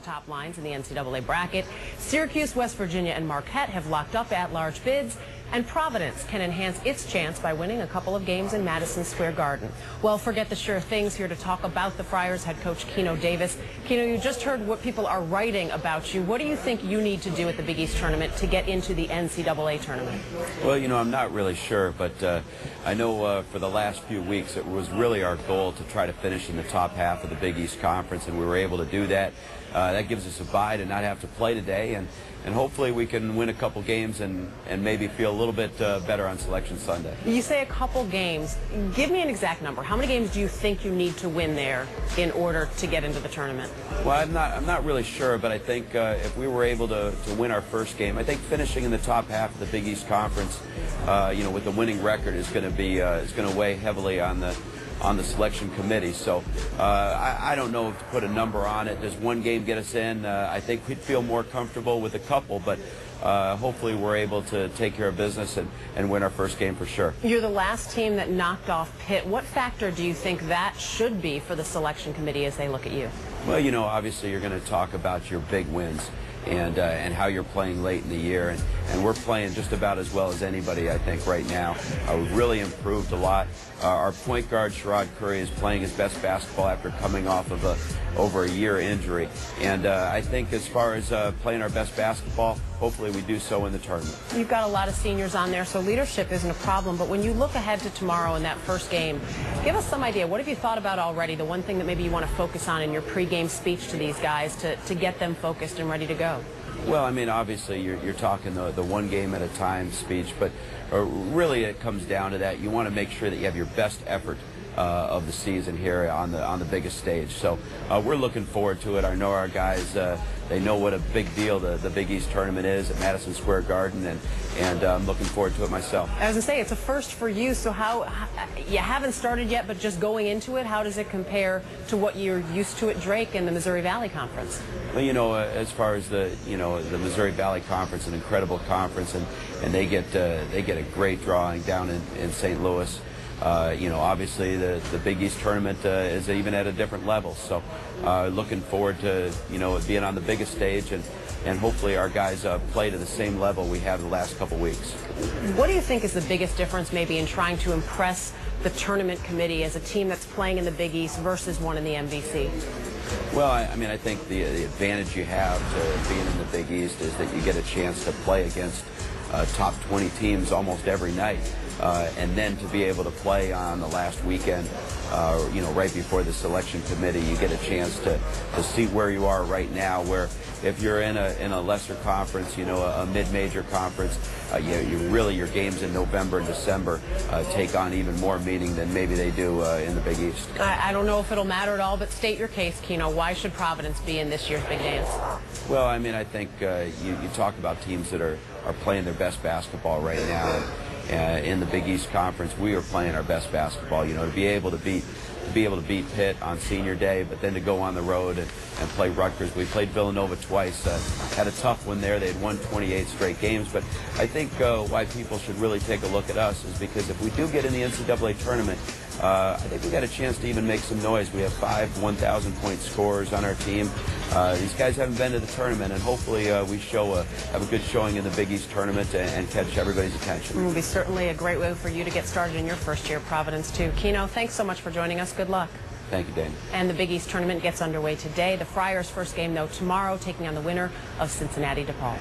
top lines in the NCAA bracket. Syracuse, West Virginia, and Marquette have locked up at-large bids, and Providence can enhance its chance by winning a couple of games in Madison Square Garden. Well, forget the sure things. Here to talk about the Friars, head coach Keno Davis. Keno, you just heard what people are writing about you. What do you think you need to do at the Big East Tournament to get into the NCAA Tournament? Well, I'm not really sure, but I know for the last few weeks it was really our goal to try to finish in the top half of the Big East Conference, and we were able to do that. That gives us a bye to not have to play today, and hopefully we can win a couple games and maybe feel a little bit better on Selection Sunday. You say a couple games. Give me an exact number. How many games do you think you need to win there in order to get into the tournament? Well, I'm not really sure, but I think if we were able to win our first game, I think finishing in the top half of the Big East Conference, with the winning record is going to weigh heavily on the selection committee. So I don't know to put a number on it. Does one game get us in? I think we'd feel more comfortable with a couple, but hopefully we're able to take care of business and win our first game for sure. You're the last team that knocked off Pitt. What factor do you think that should be for the selection committee as they look at you? Well, obviously you're going to talk about your big wins and how you're playing late in the year, and we're playing just about as well as anybody, I think, right now. We've really improved a lot. Our point guard, Sherrod Curry, is playing his best basketball after coming off of over a year injury, and I think as far as playing our best basketball, hopefully we do so in the tournament. You've got a lot of seniors on there, so leadership isn't a problem, but when you look ahead to tomorrow in that first game, give us some idea. What have you thought about already, the one thing that maybe you want to focus on in your pregame speech to these guys to get them focused and ready to go? Well, obviously you're talking the one game at a time speech, but really it comes down to that. You want to make sure that you have your best effort of the season here on the biggest stage. So we're looking forward to it. I know our guys, they know what a big deal the Big East Tournament is at Madison Square Garden, and I'm looking forward to it myself. I was going to say, it's a first for you, so how you haven't started yet, but just going into it, how does it compare to what you're used to at Drake and the Missouri Valley Conference? Well, as far as the Missouri Valley Conference, an incredible conference, and they get a great drawing down in St. Louis. Obviously the Big East Tournament is even at a different level. So looking forward to, being on the biggest stage, and hopefully our guys play to the same level we have the last couple weeks. What do you think is the biggest difference maybe in trying to impress the tournament committee as a team that's playing in the Big East versus one in the MVC? Well, I think the advantage you have to being in the Big East is that you get a chance to play against top 20 teams almost every night. And then to be able to play on the last weekend, right before the selection committee, you get a chance to see where you are right now, where if you're in a lesser conference, a mid-major conference, your games in November and December take on even more meaning than maybe they do in the Big East. I don't know if it'll matter at all, but state your case, Keno. Why should Providence be in this year's Big Dance? Well, I think you talk about teams that are playing their best basketball right now. In the Big East Conference, we are playing our best basketball. To be able to beat Pitt on senior day, but then to go on the road and play Rutgers. We played Villanova twice. Had a tough one there. They had won 28 straight games. But I think why people should really take a look at us is because if we do get in the NCAA tournament, I think we got a chance to even make some noise. We have 5 1,000-point scorers on our team. These guys haven't been to the tournament, and hopefully we have a good showing in the Big East Tournament and catch everybody's attention. It will be certainly a great way for you to get started in your first year at Providence, too. Keno, thanks so much for joining us. Good luck. Thank you, Dana. And the Big East Tournament gets underway today. The Friars' first game, though, tomorrow, taking on the winner of Cincinnati-DePaul.